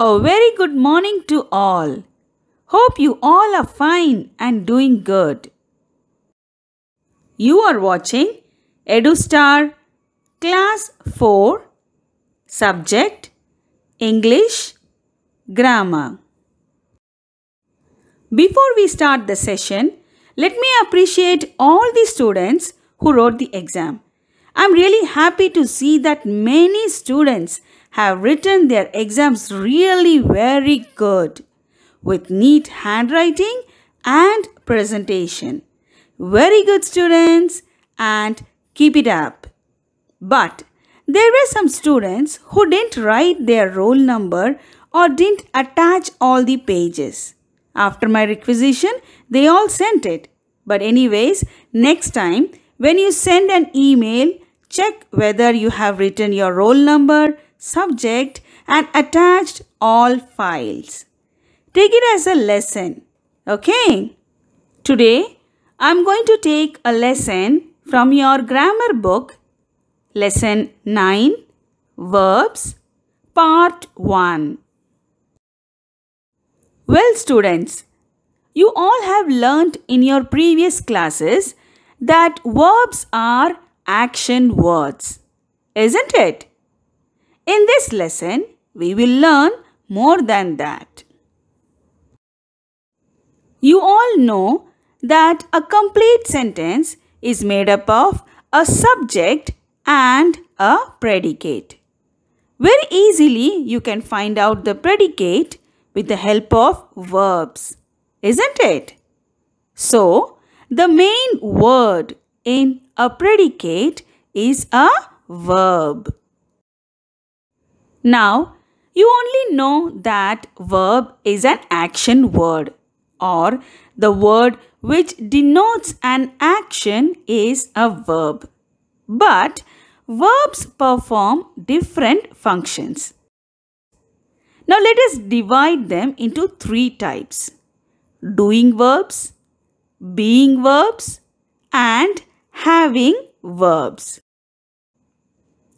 A very good morning to all. Hope you all are fine and doing good. You are watching EduStar Class 4 Subject English Grammar. Before we start the session, let me appreciate all the students who wrote the exam. I'm really happy to see that many students have written their exams really very good with neat handwriting and presentation. Very good students and keep it up. But there were some students who didn't write their roll number or didn't attach all the pages. After my requisition, they all sent it. But anyways, next time when you send an email, check whether you have written your roll number, subject and attached all files. Take it as a lesson. Okay? Today, I'm going to take a lesson from your grammar book, Lesson 9, Verbs, Part 1. Well, students, you all have learnt in your previous classes that verbs are action words, isn't it? In this lesson, we will learn more than that. You all know that a complete sentence is made up of a subject and a predicate. Very easily, you can find out the predicate with the help of verbs, isn't it? So, the main word in a predicate is a verb. Now, you only know that verb is an action word, or the word which denotes an action is a verb. But verbs perform different functions. Now let us divide them into three types: doing verbs, being verbs and having verbs.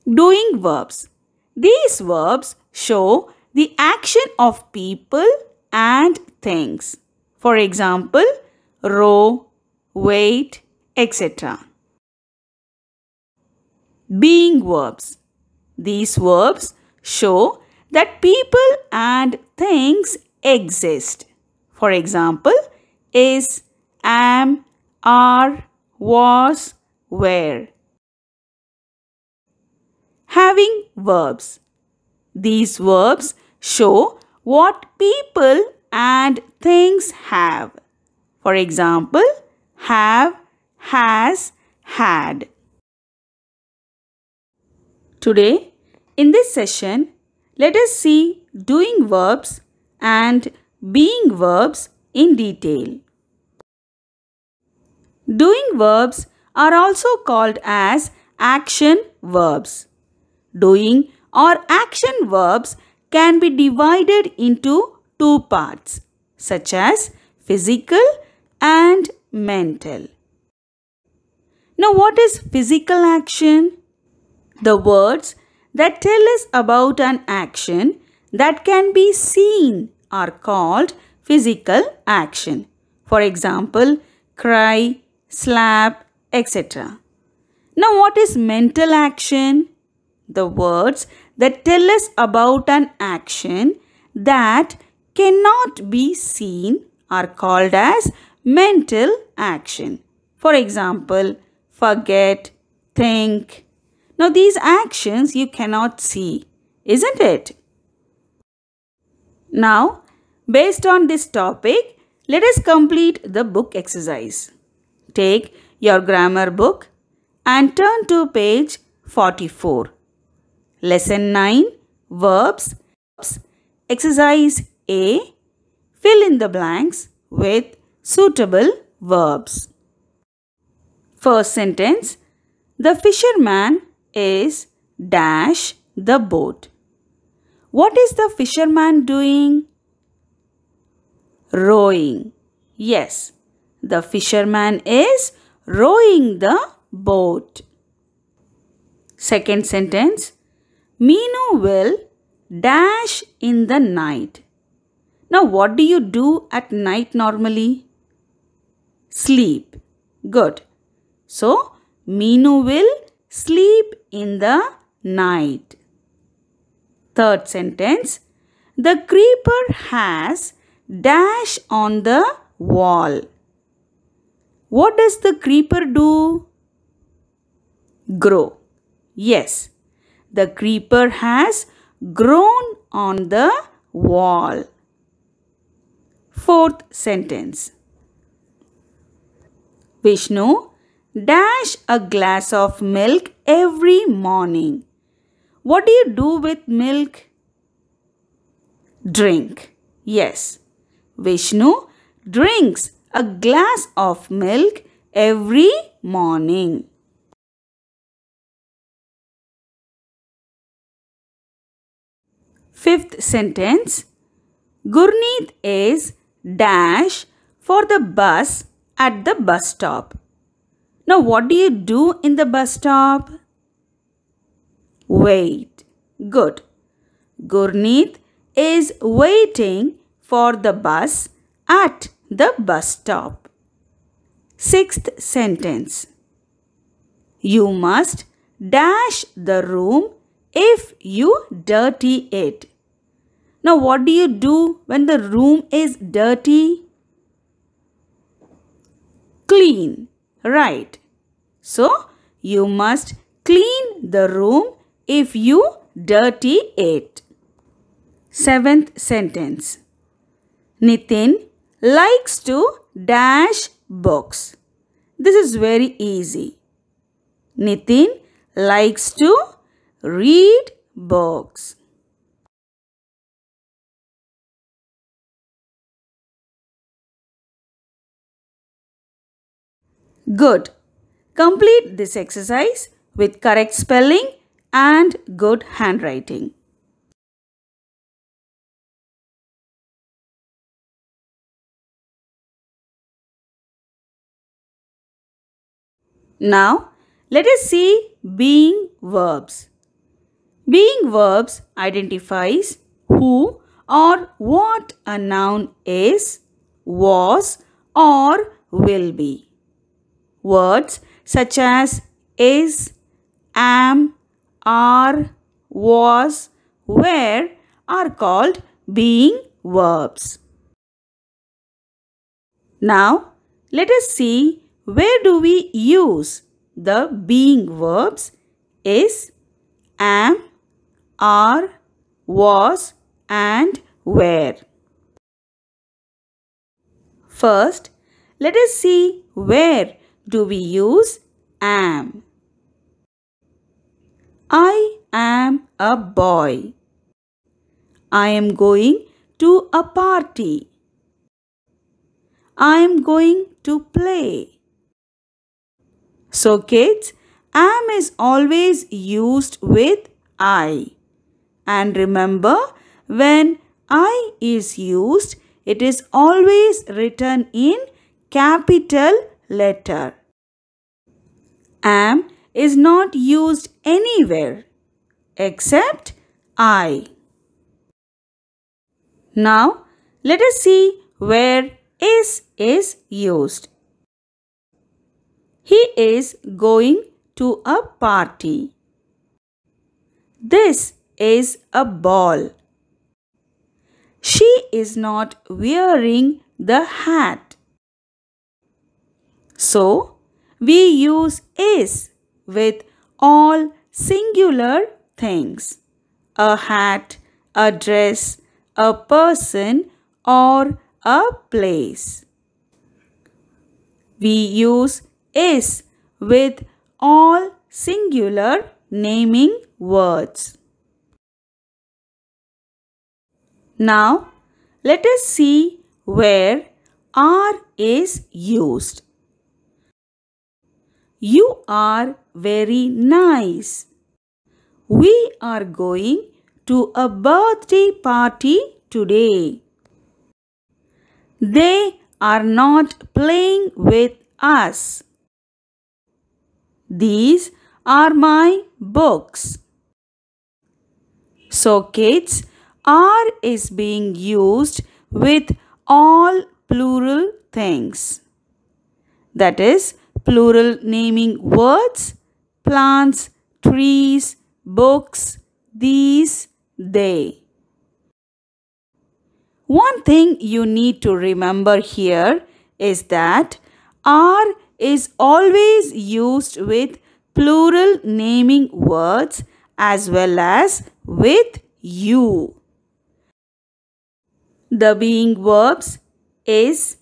Doing verbs. These verbs show the action of people and things. For example, row, wait, etc. Being verbs. These verbs show that people and things exist. For example, is, am, are, was, were. Having verbs. These verbs show what people and things have. For example, have, has, had. Today, in this session, let us see doing verbs and being verbs in detail. Doing verbs are also called as action verbs. Doing or action verbs can be divided into two parts, such as physical and mental. Now, what is physical action? The words that tell us about an action that can be seen are called physical action. For example, cry, slap, etc. Now, what is mental action? The words that tell us about an action that cannot be seen are called as mental action. For example, forget, think. Now, these actions you cannot see, isn't it? Now, based on this topic, let us complete the book exercise. Take your grammar book and turn to page 44. Lesson 9, Verbs, Exercise A. Fill in the blanks with suitable verbs. First sentence, the fisherman is dash the boat. What is the fisherman doing? Rowing. Yes, the fisherman is rowing the boat. Second sentence, Meenu will dash in the night. Now, what do you do at night normally? Sleep. Good. So, Meenu will sleep in the night. Third sentence. The creeper has dash on the wall. What does the creeper do? Grow. Yes, the creeper has grown on the wall. Fourth sentence. Vishnu dash a glass of milk every morning. What do you do with milk? Drink. Yes, Vishnu drinks a glass of milk every morning. Fifth sentence. Gurneet is dash for the bus at the bus stop. Now, what do you do in the bus stop? Wait. Good. Gurneet is waiting for the bus at the bus stop. Sixth sentence. You must dash the room if you dirty it. Now, what do you do when the room is dirty? Clean. Right. So, you must clean the room if you dirty it. Seventh sentence. Nitin likes to dash books. This is very easy. Nitin likes to read books. Good. Complete this exercise with correct spelling and good handwriting. Now, let us see being verbs. Being verbs identifies who or what a noun is, was or will be. Words such as is, am, are, was, were are called being verbs. Now, let us see where do we use the being verbs is, am, are, was and were. First, let us see where do we use am. I am a boy. I am going to a party. I am going to play. So kids, am is always used with I. And remember, when I is used, it is always written in capital letter. Am is not used anywhere except I. Now, let us see where is used. He is going to a party. This is a ball. She is not wearing the hat. So, we use is with all singular things. A hat, a dress, a person or a place. We use is with all singular naming words. Now, let us see where are is used. You are very nice. We are going to a birthday party today. They are not playing with us. These are my books. So kids, are is being used with all plural things. That is plural naming words, plants, trees, books, these, they. One thing you need to remember here is that are is always used with plural naming words as well as with you. The being verbs is,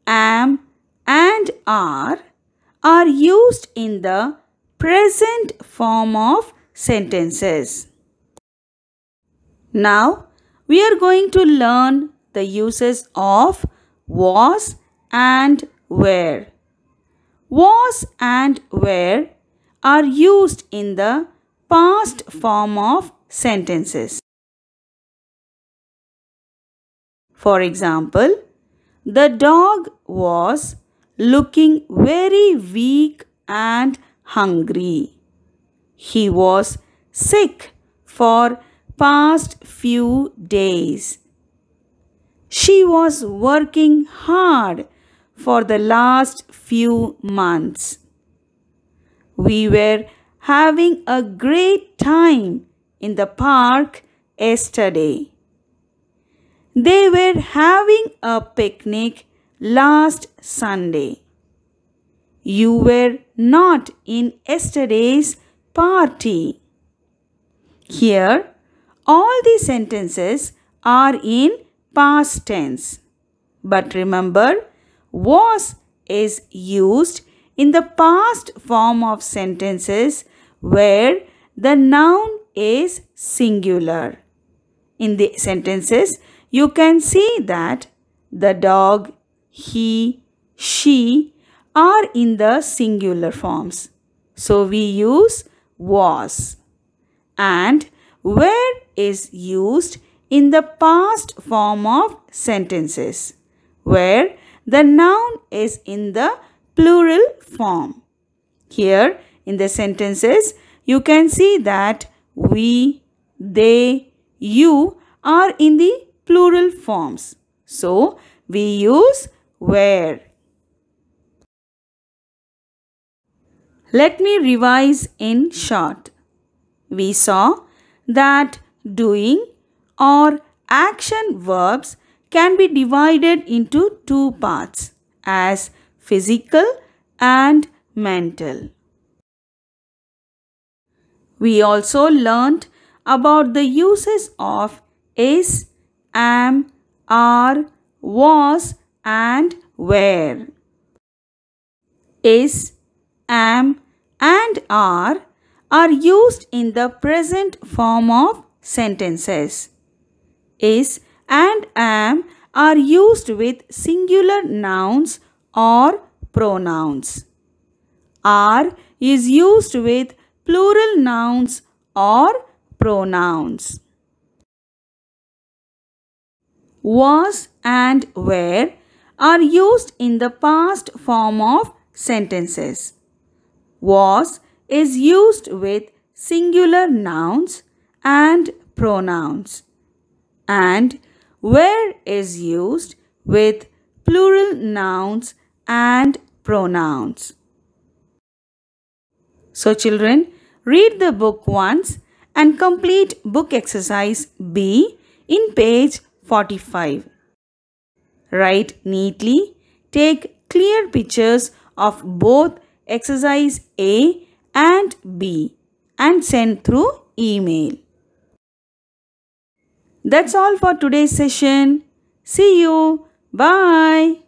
am, and are used in the present form of sentences. Now, we are going to learn the uses of was and were. Was and were are used in the past form of sentences. For example, the dog was looking very weak and hungry. He was sick for past few days. She was working hard for the last few months. We were having a great time in the park yesterday. They were having a picnic last Sunday. You were not in yesterday's party. Here, all the sentences are in past tense. But remember, was is used in the past form of sentences where the noun is singular. In the sentences, you can see that the dog, he, she are in the singular forms. So we use was. And were is used in the past form of sentences where the noun is in the plural form. Here in the sentences, you can see that we, they, you are in the plural forms. So, we use were. Let me revise in short. We saw that doing or action verbs can be divided into two parts as physical and mental. We also learnt about the uses of is, am, are, was and were. Is, am and are used in the present form of sentences. Is and am are used with singular nouns or pronouns. Are is used with plural nouns or pronouns. Was and were are used in the past form of sentences. Was is used with singular nouns and pronouns, and were is used with plural nouns and pronouns. So children, read the book once and complete book exercise B in page 45. Write neatly, take clear pictures of both exercise A and B and send through email. That's all for today's session. See you. Bye.